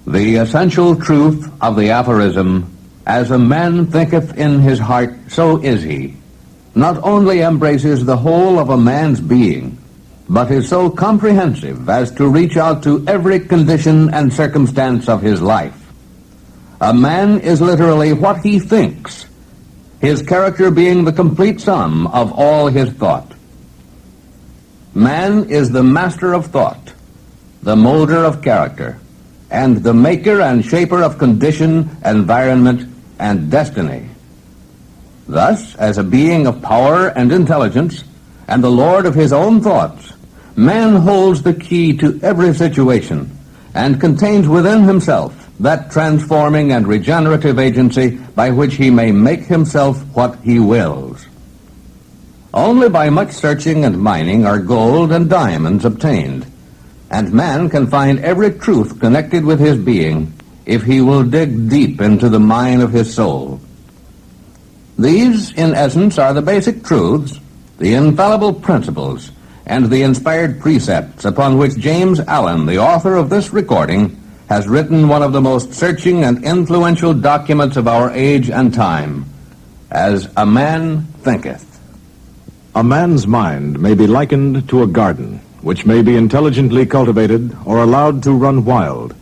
The essential truth of the aphorism, "As a man thinketh in his heart, so is he," not only embraces the whole of a man's being, but is so comprehensive as to reach out to every condition and circumstance of his life. A man is literally what he thinks, his character being the complete sum of all his thought. Man is the master of thought, the molder of character, and the maker and shaper of condition, environment, and destiny. Thus, as a being of power and intelligence, and the lord of his own thoughts, man holds the key to every situation, and contains within himself that transforming and regenerative agency by which he may make himself what he wills. Only by much searching and mining are gold and diamonds obtained, and man can find every truth connected with his being if he will dig deep into the mine of his soul. These, in essence, are the basic truths, the infallible principles, and the inspired precepts upon which James Allen, the author of this recording, has written one of the most searching and influential documents of our age and time, As a Man Thinketh. A man's mind may be likened to a garden, which may be intelligently cultivated or allowed to run wild.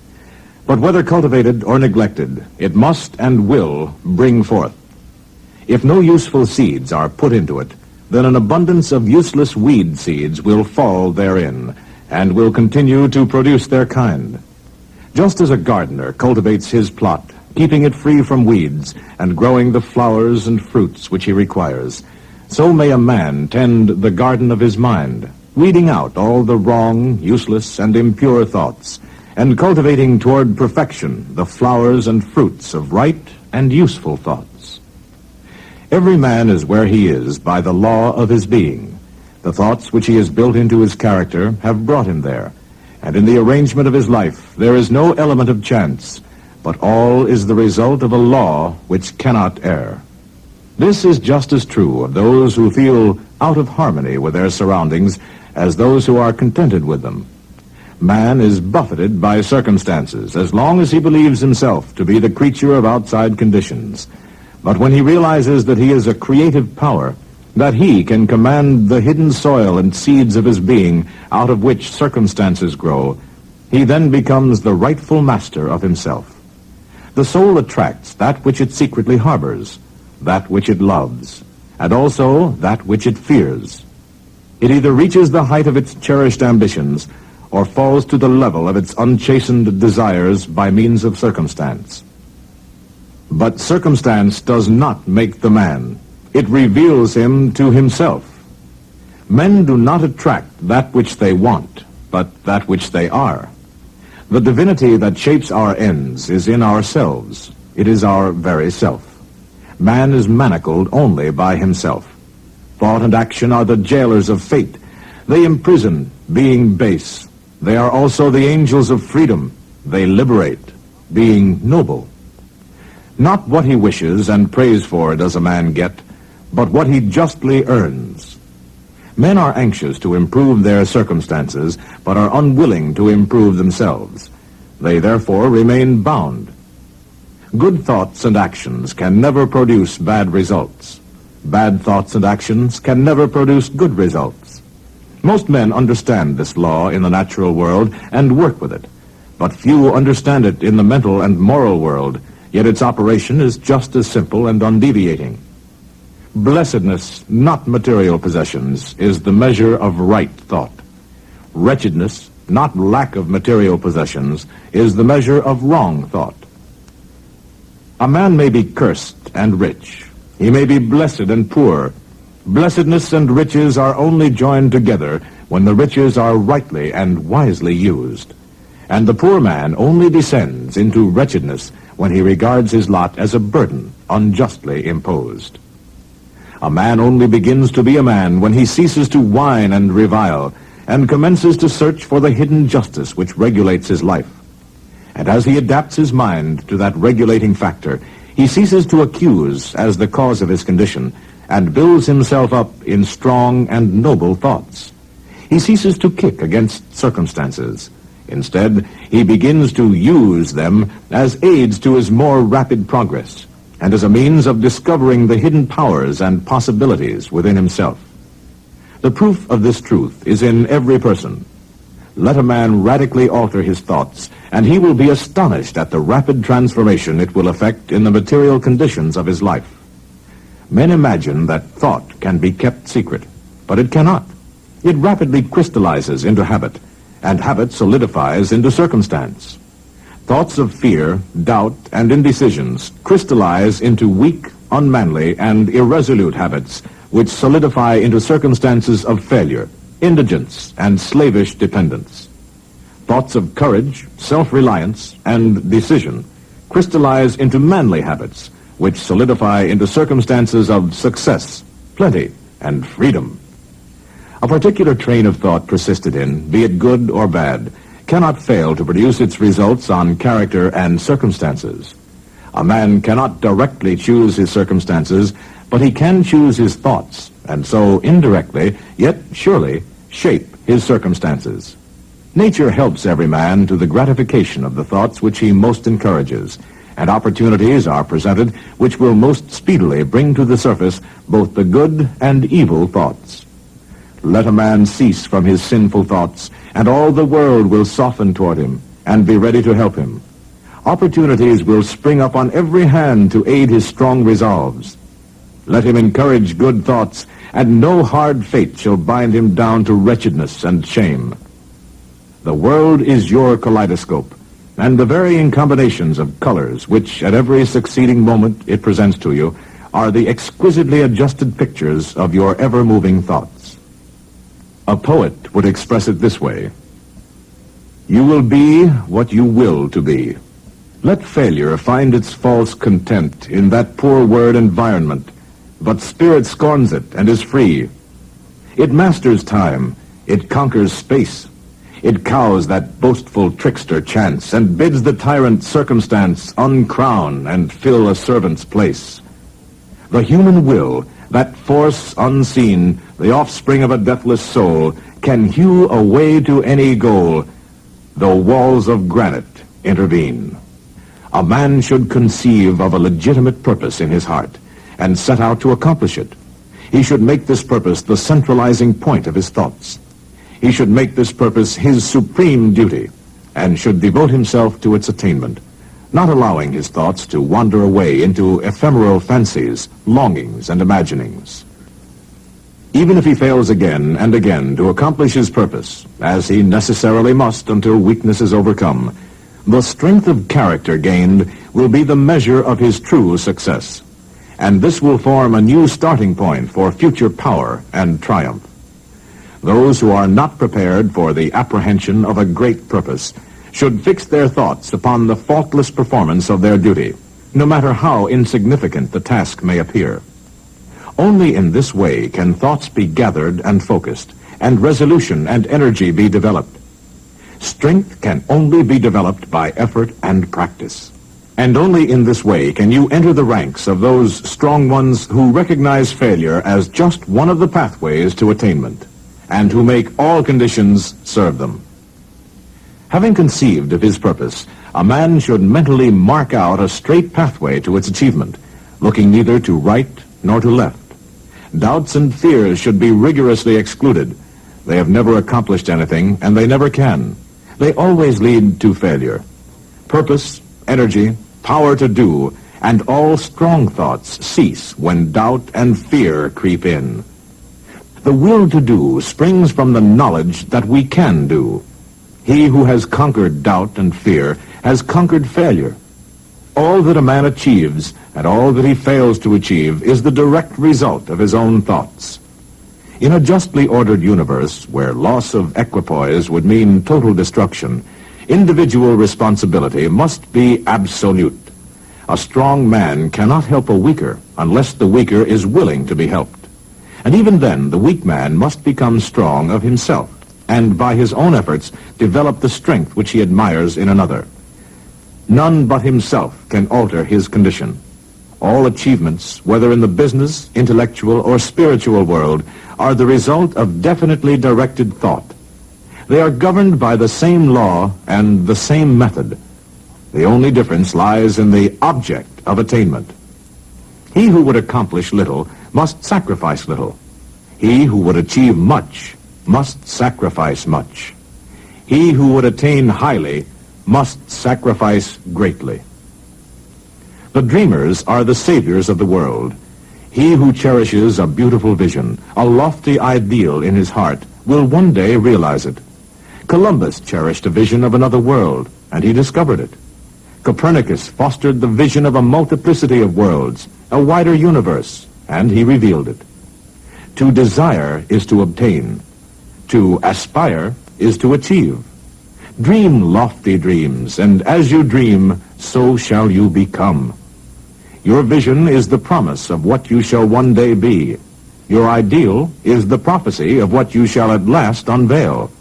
But whether cultivated or neglected, it must and will bring forth. If no useful seeds are put into it, then an abundance of useless weed seeds will fall therein, and will continue to produce their kind. Just as a gardener cultivates his plot, keeping it free from weeds, and growing the flowers and fruits which he requires, so may a man tend the garden of his mind, weeding out all the wrong, useless, and impure thoughts, and cultivating toward perfection the flowers and fruits of right and useful thoughts. Every man is where he is by the law of his being. The thoughts which he has built into his character have brought him there, and in the arrangement of his life there is no element of chance, but all is the result of a law which cannot err. This is just as true of those who feel out of harmony with their surroundings as those who are contented with them. Man is buffeted by circumstances as long as he believes himself to be the creature of outside conditions. But when he realizes that he is a creative power, that he can command the hidden soil and seeds of his being out of which circumstances grow, he then becomes the rightful master of himself. The soul attracts that which it secretly harbors, that which it loves, and also that which it fears. It either reaches the height of its cherished ambitions or falls to the level of its unchastened desires by means of circumstance. But circumstance does not make the man. It reveals him to himself. Men do not attract that which they want, but that which they are. The divinity that shapes our ends is in ourselves. It is our very self. Man is manacled only by himself. Thought and action are the jailers of fate. They imprison, being base. They are also the angels of freedom. They liberate, being noble. Not what he wishes and prays for does a man get, but what he justly earns. Men are anxious to improve their circumstances, but are unwilling to improve themselves. They therefore remain bound. Good thoughts and actions can never produce bad results. Bad thoughts and actions can never produce good results. Most men understand this law in the natural world and work with it, but few understand it in the mental and moral world, yet its operation is just as simple and undeviating. Blessedness, not material possessions, is the measure of right thought. Wretchedness, not lack of material possessions, is the measure of wrong thought. A man may be cursed and rich. He may be blessed and poor. Blessedness and riches are only joined together when the riches are rightly and wisely used. And the poor man only descends into wretchedness when he regards his lot as a burden unjustly imposed. A man only begins to be a man when he ceases to whine and revile, and commences to search for the hidden justice which regulates his life. And as he adapts his mind to that regulating factor, he ceases to accuse as the cause of his condition, and builds himself up in strong and noble thoughts. He ceases to kick against circumstances. Instead, he begins to use them as aids to his more rapid progress and as a means of discovering the hidden powers and possibilities within himself. The proof of this truth is in every person. Let a man radically alter his thoughts, and he will be astonished at the rapid transformation it will effect in the material conditions of his life. Men imagine that thought can be kept secret, but it cannot. It rapidly crystallizes into habit, and habit solidifies into circumstance. Thoughts of fear, doubt, and indecisions crystallize into weak, unmanly, and irresolute habits which solidify into circumstances of failure, indigence, and slavish dependence. Thoughts of courage, self-reliance, and decision crystallize into manly habits which solidify into circumstances of success, plenty, and freedom. A particular train of thought persisted in, be it good or bad, cannot fail to produce its results on character and circumstances. A man cannot directly choose his circumstances, but he can choose his thoughts, and so indirectly, yet surely, shape his circumstances. Nature helps every man to the gratification of the thoughts which he most encourages, and opportunities are presented which will most speedily bring to the surface both the good and evil thoughts. Let a man cease from his sinful thoughts, and all the world will soften toward him and be ready to help him. Opportunities will spring up on every hand to aid his strong resolves. Let him encourage good thoughts, and no hard fate shall bind him down to wretchedness and shame. The world is your kaleidoscope, and the varying combinations of colors which at every succeeding moment it presents to you are the exquisitely adjusted pictures of your ever-moving thoughts. A poet would express it this way: you will be what you will to be. Let failure find its false content in that poor word environment, but spirit scorns it and is free. It masters time, it conquers space, it cows that boastful trickster chance, and bids the tyrant circumstance uncrown and fill a servant's place. The human will, that force unseen, the offspring of a deathless soul, can hew a way to any goal, though walls of granite intervene. A man should conceive of a legitimate purpose in his heart, and set out to accomplish it. He should make this purpose the centralizing point of his thoughts. He should make this purpose his supreme duty, and should devote himself to its attainment, not allowing his thoughts to wander away into ephemeral fancies, longings, and imaginings. Even if he fails again and again to accomplish his purpose, as he necessarily must until weakness is overcome, the strength of character gained will be the measure of his true success, and this will form a new starting point for future power and triumph. Those who are not prepared for the apprehension of a great purpose should fix their thoughts upon the faultless performance of their duty, no matter how insignificant the task may appear. Only in this way can thoughts be gathered and focused, and resolution and energy be developed. Strength can only be developed by effort and practice. And only in this way can you enter the ranks of those strong ones who recognize failure as just one of the pathways to attainment, and who make all conditions serve them. Having conceived of his purpose, a man should mentally mark out a straight pathway to its achievement, looking neither to right nor to left. Doubts and fears should be rigorously excluded. They have never accomplished anything, and they never can. They always lead to failure. Purpose, energy, power to do, and all strong thoughts cease when doubt and fear creep in. The will to do springs from the knowledge that we can do. He who has conquered doubt and fear has conquered failure. All that a man achieves and all that he fails to achieve is the direct result of his own thoughts. In a justly ordered universe where loss of equipoise would mean total destruction, individual responsibility must be absolute. A strong man cannot help a weaker unless the weaker is willing to be helped. And even then, the weak man must become strong of himself, and by his own efforts develop the strength which he admires in another. None but himself can alter his condition. All achievements, whether in the business, intellectual, or spiritual world, are the result of definitely directed thought. They are governed by the same law and the same method. The only difference lies in the object of attainment. He who would accomplish little must sacrifice little. He who would achieve much must sacrifice much. He who would attain highly must sacrifice greatly. The dreamers are the saviors of the world. He who cherishes a beautiful vision, a lofty ideal in his heart, will one day realize it. Columbus cherished a vision of another world, and he discovered it. Copernicus fostered the vision of a multiplicity of worlds, a wider universe, and he revealed it. To desire is to obtain. To aspire is to achieve. Dream lofty dreams, and as you dream, so shall you become. Your vision is the promise of what you shall one day be. Your ideal is the prophecy of what you shall at last unveil.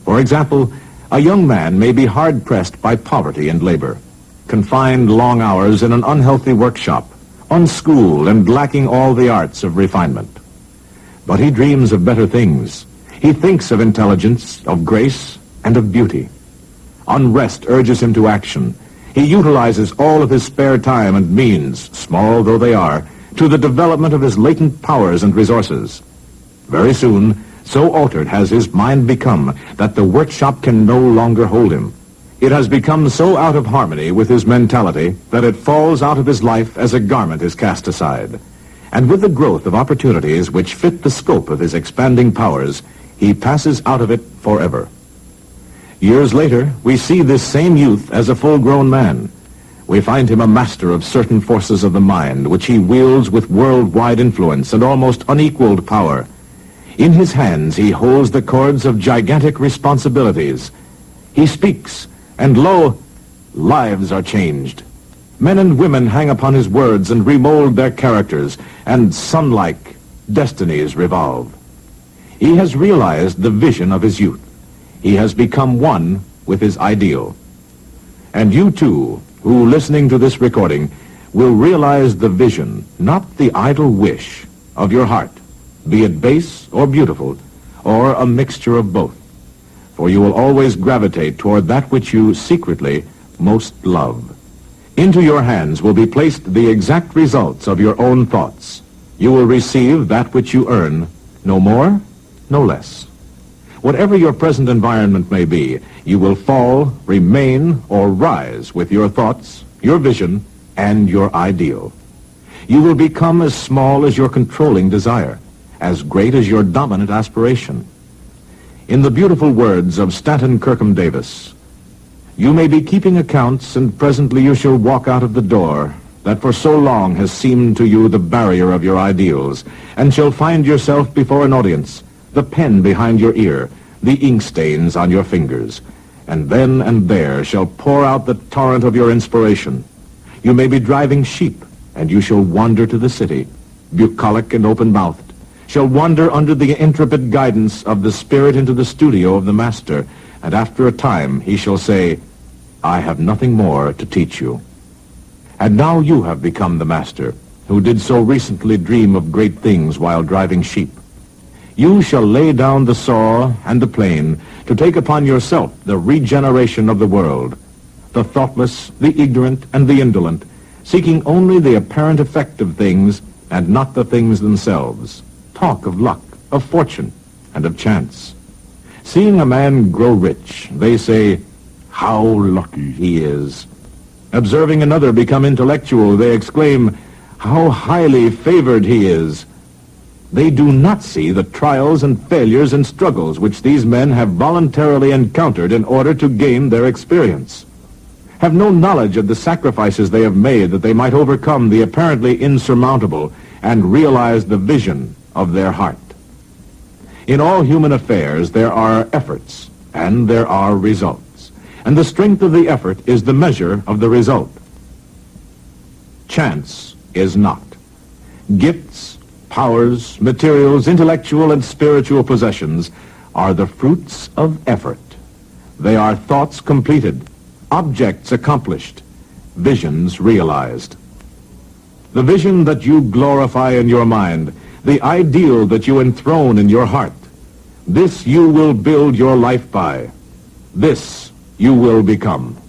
For example, a young man may be hard-pressed by poverty and labor, confined long hours in an unhealthy workshop, unschooled and lacking all the arts of refinement. But he dreams of better things. He thinks of intelligence, of grace, and of beauty. Unrest urges him to action. He utilizes all of his spare time and means, small though they are, to the development of his latent powers and resources. Very soon, so altered has his mind become that the workshop can no longer hold him. It has become so out of harmony with his mentality that it falls out of his life as a garment is cast aside. And with the growth of opportunities which fit the scope of his expanding powers, he passes out of it forever. Years later, we see this same youth as a full-grown man. We find him a master of certain forces of the mind, which he wields with worldwide influence and almost unequaled power. In his hands he holds the cords of gigantic responsibilities. He speaks, and lo, lives are changed. Men and women hang upon his words and remold their characters, and sun-like destinies revolve. He has realized the vision of his youth. He has become one with his ideal. And you too, who listening to this recording, will realize the vision, not the idle wish, of your heart, be it base or beautiful, or a mixture of both. For you will always gravitate toward that which you secretly most love. Into your hands will be placed the exact results of your own thoughts. You will receive that which you earn, no more, no less. Whatever your present environment may be, you will fall, remain, or rise with your thoughts, your vision, and your ideal. You will become as small as your controlling desire, as great as your dominant aspiration. In the beautiful words of Stanton Kirkham Davis, you may be keeping accounts, and presently you shall walk out of the door that for so long has seemed to you the barrier of your ideals, and shall find yourself before an audience, the pen behind your ear, the ink stains on your fingers, and then and there shall pour out the torrent of your inspiration. You may be driving sheep, and you shall wander to the city, bucolic and open-mouthed, shall wander under the intrepid guidance of the Spirit into the studio of the Master, and after a time he shall say, I have nothing more to teach you. And now you have become the Master, who did so recently dream of great things while driving sheep. You shall lay down the saw and the plane to take upon yourself the regeneration of the world, the thoughtless, the ignorant, and the indolent, seeking only the apparent effect of things and not the things themselves. Talk of luck, of fortune, and of chance. Seeing a man grow rich, they say, how lucky he is. Observing another become intellectual, they exclaim, how highly favored he is. They do not see the trials and failures and struggles which these men have voluntarily encountered in order to gain their experience. Have no knowledge of the sacrifices they have made that they might overcome the apparently insurmountable and realize the vision of their heart. In all human affairs there are efforts and there are results, and the strength of the effort is the measure of the result. Chance is not. Gifts, powers, materials, intellectual and spiritual possessions are the fruits of effort. They are thoughts completed, objects accomplished, visions realized. The vision that you glorify in your mind, the ideal that you enthrone in your heart, This you will build your life by. This you will become.